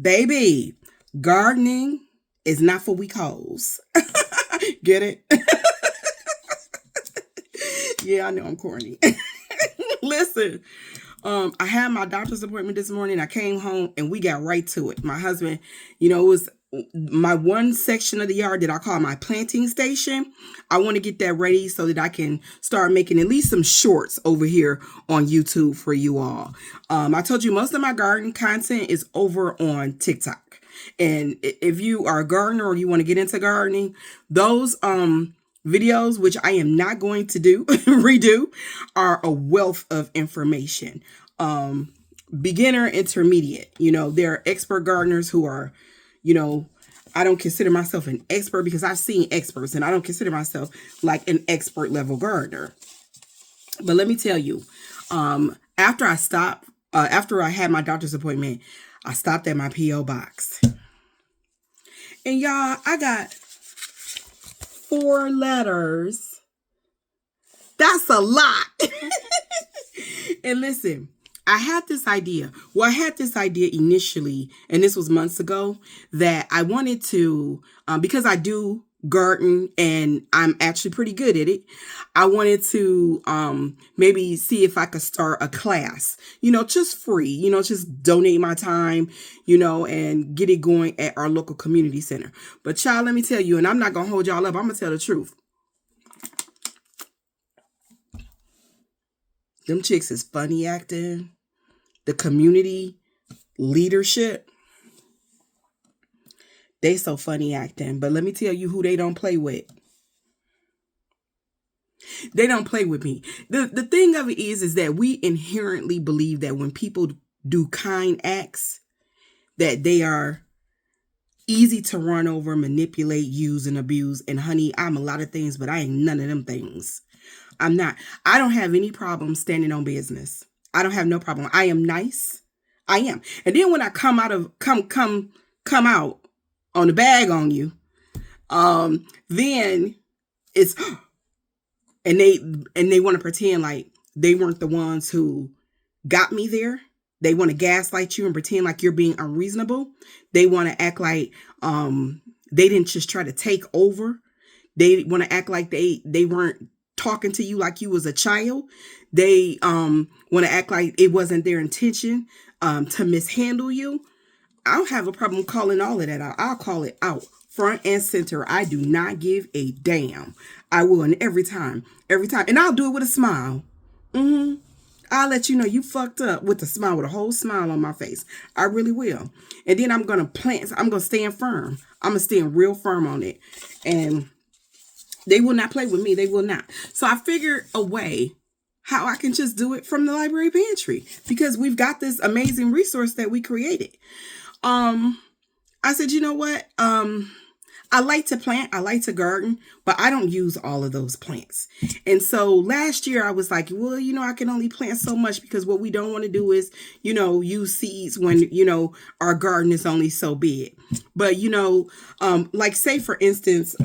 Baby, gardening is not for weak hoes. Get it? Yeah, I know I'm corny. Listen, I had my doctor's appointment this morning. I came home and we got right to it. My husband, it was my one section of the yard that I call my planting station. I want to get that ready so that I can start making at least some shorts over here on YouTube for you all. I told you most of my garden content is over on TikTok. And if you are a gardener or you want to get into gardening, those videos, which I am not going to do redo, are a wealth of information. Beginner, intermediate. There are expert gardeners who are, I don't consider myself an expert because I've seen experts, and I don't consider myself like an expert level gardener. But let me tell you, after I had my doctor's appointment, I stopped at my P.O. box. And y'all, I got 4 letters. That's a lot. And listen, I had this idea. Well, I had this idea initially, and this was months ago, that I wanted to, because I do garden and I'm actually pretty good at it. I wanted to maybe see if I could start a class, just free, just donate my time, and get it going at our local community center. But child, let me tell you, and I'm not going to hold y'all up. I'm going to tell the truth. Them chicks is funny acting. The community leadership, they so funny acting. But let me tell you who they don't play with. They don't play with me. The thing of it is that we inherently believe that when people do kind acts, that they are easy to run over, manipulate, use, and abuse. And honey, I'm a lot of things, but I ain't none of them things. I'm not. I don't have any problem standing on business. I don't have no problem. I am nice. I am. And then when I come out on the bag on you, then it's and they want to pretend like they weren't the ones who got me there. They want to gaslight you and pretend like you're being unreasonable. They want to act like they didn't just try to take over. They want to act like they weren't talking to you like you was a child. They want to act like it wasn't their intention to mishandle you. I don't have a problem calling all of that out. I'll call it out front and center. I do not give a damn. I will, and every time, and I'll do it with a smile. I'll let you know you fucked up with a smile, with a whole smile on my face. I really will. And then I'm going to stand firm. I'm going to stand real firm on it. And they will not play with me. They will not. So I figured a way how I can just do it from the library pantry, because we've got this amazing resource that we created. I said, you know what? I like to plant, I like to garden, but I don't use all of those plants. And so last year I was like, well, I can only plant so much, because what we don't want to do is, use seeds when, our garden is only so big. But, like say for instance,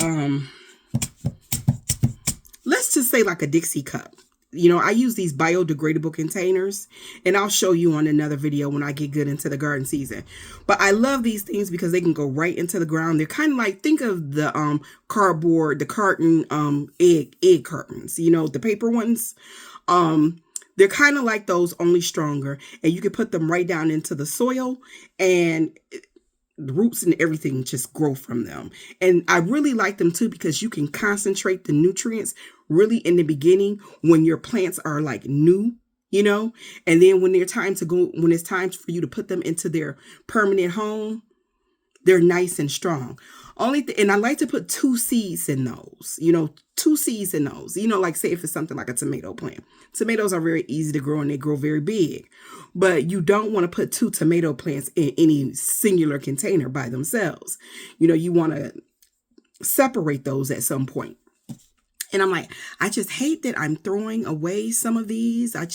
let's just say like a Dixie cup. I use these biodegradable containers, and I'll show you on another video when I get good into the garden season. But I love these things because they can go right into the ground. They're kind of like, think of the cardboard, the carton egg cartons, the paper ones. They're kind of like those, only stronger, and you can put them right down into the soil, and the roots and everything just grow from them. And I really like them too, because you can concentrate the nutrients really in the beginning when your plants are like new, and then when it's time for you to put them into their permanent home, they're nice and strong. And I like to put 2 seeds in those, 2 seeds in those, like say if it's something like a tomato plant. Tomatoes are very easy to grow and they grow very big, but you don't want to put 2 tomato plants in any singular container by themselves. You want to separate those at some point. And I'm like, I just hate that I'm throwing away some of these. I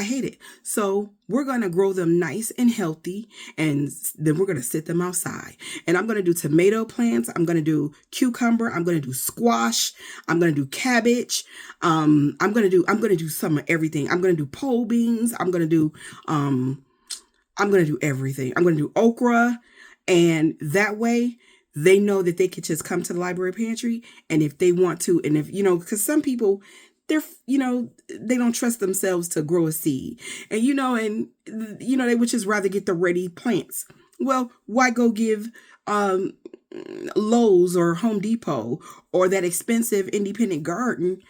hate it. So we're going to grow them nice and healthy, and then we're going to sit them outside. And I'm going to do tomato plants. I'm going to do cucumber. I'm going to do squash. I'm going to do cabbage. I'm going to do some of everything. I'm going to do pole beans. I'm going to do I'm going to do everything. I'm going to do okra. And that way they know that they could just come to the library pantry. And if they want to, and if, because some people, they don't trust themselves to grow a seed. And, they would just rather get the ready plants. Well, why go give Lowe's or Home Depot or that expensive independent garden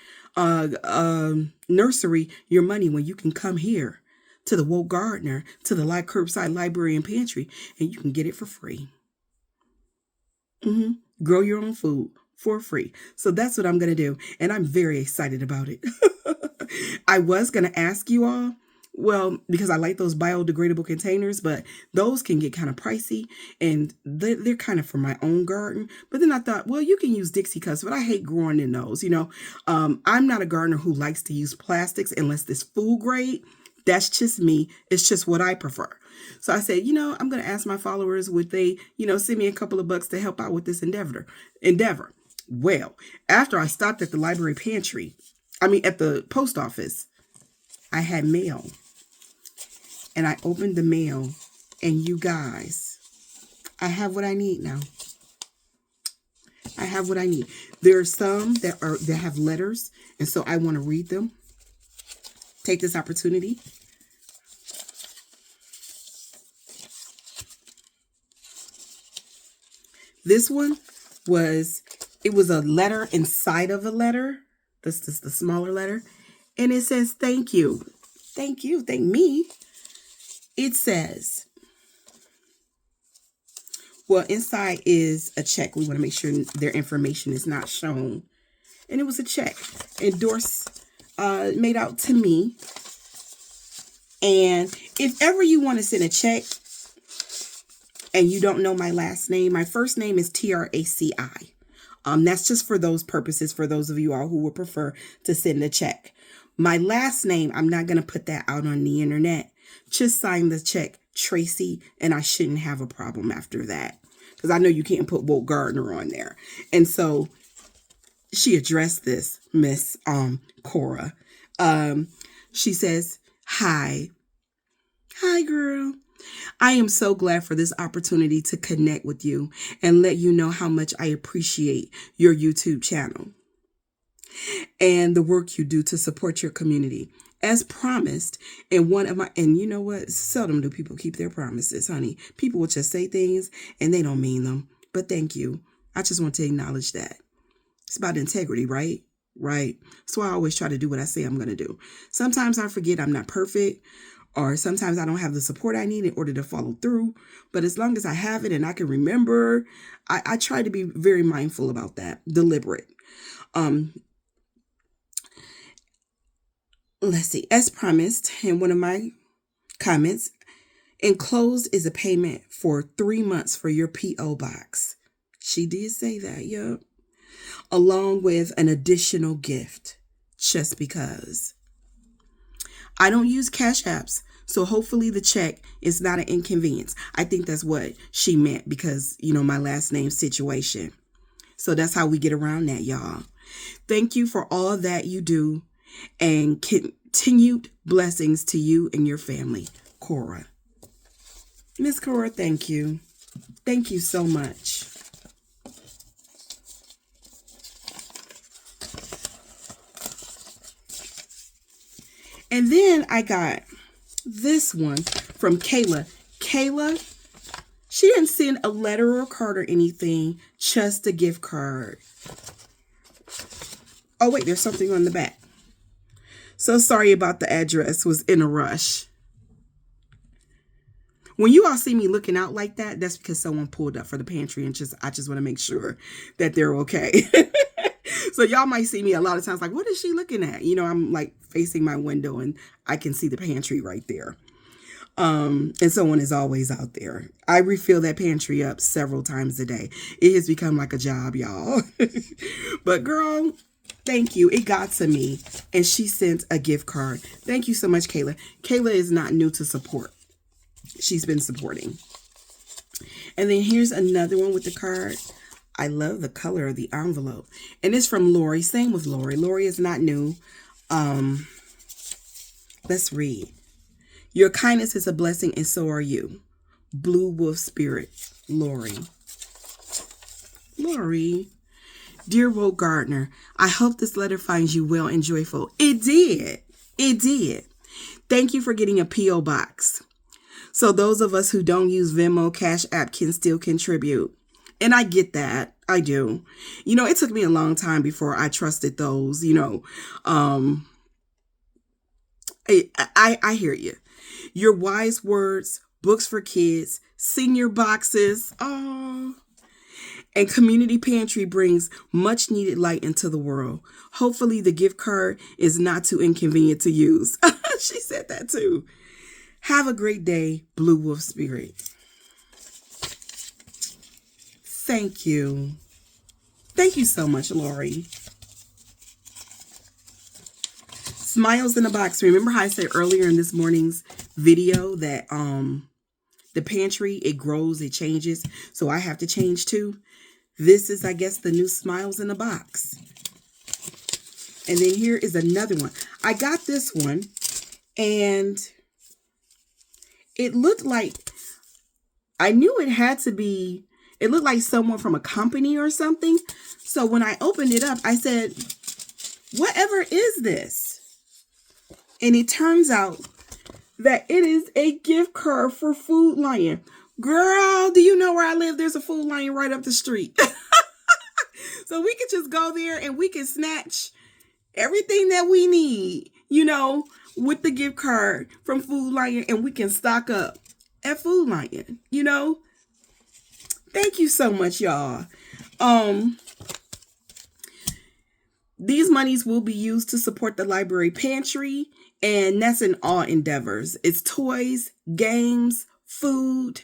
nursery your money when you can come here to the Woke Gardener, to the Curbside Library and Pantry, and you can get it for free. Grow your own food for free. So that's what I'm going to do. And I'm very excited about it. I was going to ask you all, well, because I like those biodegradable containers, but those can get kind of pricey and they're kind of for my own garden. But then I thought, well, you can use Dixie cups, but I hate growing in those. I'm not a gardener who likes to use plastics unless it's food grade. That's just me. It's just what I prefer. So I said, I'm going to ask my followers, would they, send me a couple of bucks to help out with this endeavor. Well, after I stopped at the library pantry, at the post office, I had mail. And I opened the mail, and you guys, I have what I need now. I have what I need. There are some that have letters, and so I want to read them. Take this opportunity. This one was a letter inside of a letter. This is the smaller letter. And it says, thank you. Thank you. Thank me. It says, well, inside is a check. We want to make sure their information is not shown. And it was a check endorsed, made out to me. And if ever you want to send a check and you don't know my last name, my first name is Traci. That's just for those purposes, for those of you all who would prefer to send a check. My last name, I'm not going to put that out on the internet. Just sign the check, Tracy, and I shouldn't have a problem after that. Because I know you can't put Woke Gardener on there. And so she addressed this, Miss Cora. She says, hi. Hi, girl. I am so glad for this opportunity to connect with you and let you know how much I appreciate your YouTube channel and the work you do to support your community. As promised in one of and you know what? Seldom do people keep their promises, honey. People will just say things and they don't mean them. But thank you. I just want to acknowledge that. It's about integrity, right? Right. So I always try to do what I say I'm going to do. Sometimes I forget I'm not perfect, or sometimes I don't have the support I need in order to follow through. But as long as I have it and I can remember, I try to be very mindful about that, deliberate. Let's see. As promised in one of my comments, enclosed is a payment for 3 months for your P.O. box. She did say that, yep. Along with an additional gift, just because. I don't use Cash Apps, so hopefully the check is not an inconvenience. I think that's what she meant because, my last name situation. So that's how we get around that, y'all. Thank you for all that you do and continued blessings to you and your family, Cora. Miss Cora, thank you. Thank you so much. And then I got this one from Kayla. Kayla, she didn't send a letter or a card or anything, just a gift card. Oh, wait, there's something on the back. So sorry about the address, was in a rush. When you all see me looking out like that, that's because someone pulled up for the pantry and I just want to make sure that they're okay. So y'all might see me a lot of times like, what is she looking at? I'm like facing my window and I can see the pantry right there. And someone is always out there. I refill that pantry up several times a day. It has become like a job, y'all. But girl, thank you. It got to me. And she sent a gift card. Thank you so much, Kayla. Kayla is not new to support. She's been supporting. And then here's another one with the card. I love the color of the envelope. And it's from Lori. Same with Lori. Lori is not new. Let's read. Your kindness is a blessing, and so are you. Blue Wolf Spirit, Lori. Lori. Dear Woke Gardner, I hope this letter finds you well and joyful. It did. It did. Thank you for getting a P.O. box. So those of us who don't use Venmo, Cash App can still contribute. And I get that. I do. You know, it took me a long time before I trusted those, I hear you. Your wise words, books for kids, senior boxes, and Community Pantry brings much needed light into the world. Hopefully the gift card is not too inconvenient to use. She said that too. Have a great day, Blue Wolf Spirit. Thank you. Thank you so much, Lori. Smiles in a box. Remember how I said earlier in this morning's video that the pantry, it grows, it changes. So I have to change too. This is, I guess, the new Smiles in a box. And then here is another one. I got this one and it looked like, I knew it had to be, it looked like someone from a company or something. So when I opened it up, I said, whatever is this? And it turns out that it is a gift card for Food Lion. Girl, do you know where I live? There's a Food Lion right up the street. So we could just go there and we can snatch everything that we need, with the gift card from Food Lion, and we can stock up at Food Lion, Thank you so much, y'all. These monies will be used to support the library pantry, and that's in all endeavors. It's toys, games, food,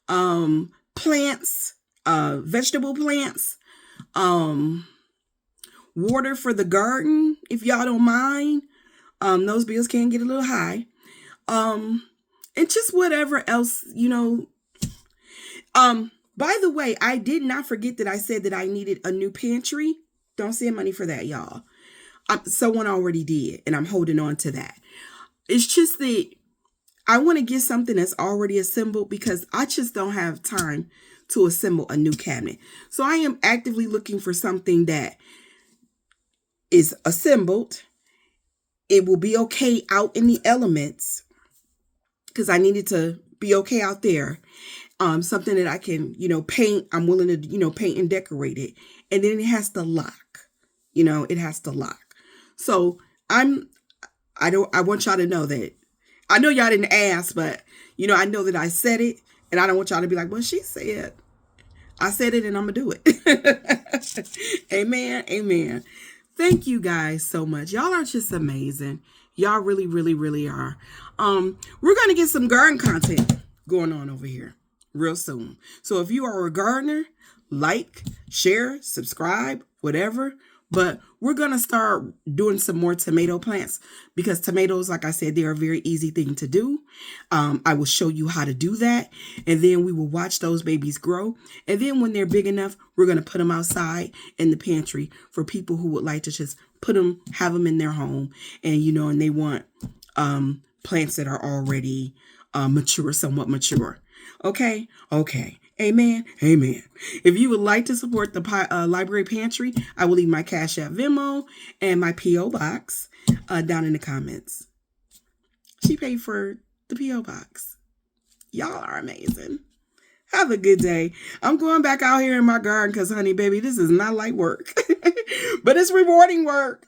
plants, vegetable plants, water for the garden, if y'all don't mind. Those bills can get a little high. And just whatever else, by the way, I did not forget that I said that I needed a new pantry. Don't send money for that, y'all. Someone already did, and I'm holding on to that. It's just that I want to get something that's already assembled because I just don't have time to assemble a new cabinet. So I am actively looking for something that is assembled. It will be okay out in the elements because I need it to be okay out there. Something that I can, paint. I'm willing to, paint and decorate it. And then it has to lock. It has to lock. So I want y'all to know that. I know y'all didn't ask, but, I know that I said it. And I don't want y'all to be like, well, she said. I said it and I'm going to do it. Amen. Amen. Thank you guys so much. Y'all are just amazing. Y'all really, really, really are. We're going to get some garden content going on over here real soon. So if you are a gardener, like, share, subscribe, whatever. But we're going to start doing some more tomato plants because tomatoes, like I said, they're a very easy thing to do. I will show you how to do that. And then we will watch those babies grow. And then when they're big enough, we're going to put them outside in the pantry for people who would like to just have them in their home. And, and they want plants that are already mature, somewhat mature. Okay. Amen. Amen. If you would like to support the library pantry, I will leave my Cash App, Venmo, and my P.O. box down in the comments. She paid for the P.O. box. Y'all are amazing. Have a good day. I'm going back out here in my garden because, honey, baby, this is not like work. But it's rewarding work.